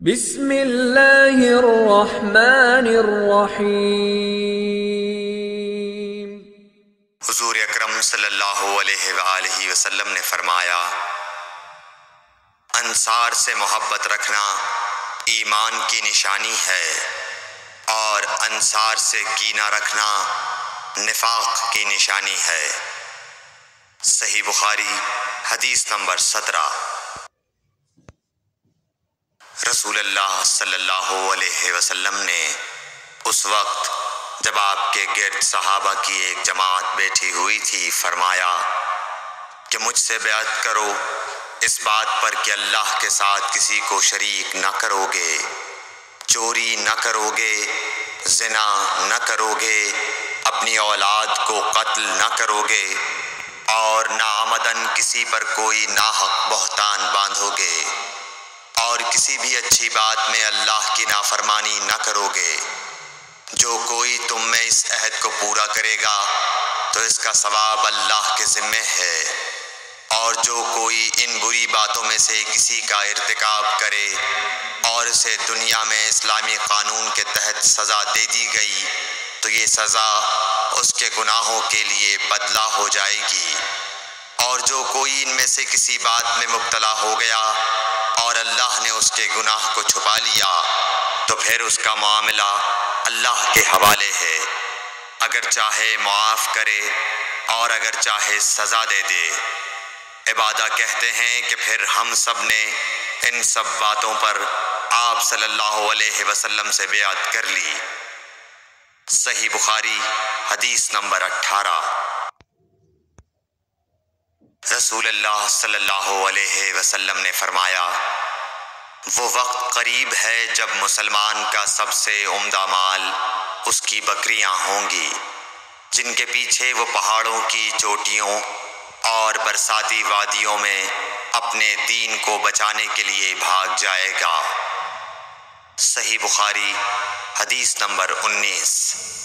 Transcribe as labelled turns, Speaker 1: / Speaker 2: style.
Speaker 1: بسم اللہ الرحمن الرحیم۔
Speaker 2: حضور اکرم صلی اللہ علیہ وآلہ وسلم نے فرمایا، انصار سے محبت رکھنا ایمان کی نشانی ہے، اور انصار سے کینہ رکھنا نفاق کی نشانی ہے۔ صحیح بخاری حدیث نمبر 17۔ رسول اللہ صلی اللہ علیہ وسلم نے اس وقت جب آپ کے گرد صحابہ کی ایک جماعت بیٹھی ہوئی تھی فرمایا کہ مجھ سے بیعت کرو اس بات پر کہ اللہ کے ساتھ کسی کو شریک نہ کرو گے، چوری نہ کرو گے، زنا نہ کرو گے، اپنی اولاد کو قتل نہ کرو گے، اور ناعمدن کسی پر کوئی ناحق بہتان باندھو گے، اور کسی بھی اچھی بات میں اللہ کی نافرمانی نہ کرو گے۔ جو کوئی تم میں اس عہد کو پورا کرے گا تو اس کا ثواب اللہ کے ذمہ ہے، اور جو کوئی ان بری باتوں میں سے کسی کا ارتکاب کرے اور اسے دنیا میں اسلامی قانون کے تحت سزا دے دی گئی تو یہ سزا اس کے گناہوں کے لیے بدلہ ہو جائے گی، اور جو کوئی ان میں سے کسی بات میں مبتلا ہو گیا اور اللہ نے اس کے گناہ کو چھپا لیا تو پھر اس کا معاملہ اللہ کے حوالے ہے، اگر چاہے معاف کرے اور اگر چاہے سزا دے دے۔ عبادہ کہتے ہیں کہ پھر ہم سب نے ان سب باتوں پر آپ صلی اللہ علیہ وسلم سے بیعت کر لی۔ صحیح بخاری حدیث نمبر 18۔ رسول اللہ صلی اللہ علیہ وسلم نے فرمایا، وہ وقت قریب ہے جب مسلمان کا سب سے عمدہ مال اس کی بکریاں ہوں گی، جن کے پیچھے وہ پہاڑوں کی چوٹیوں اور برساتی وادیوں میں اپنے دین کو بچانے کے لیے بھاگ جائے گا۔ صحیح بخاری حدیث نمبر 19۔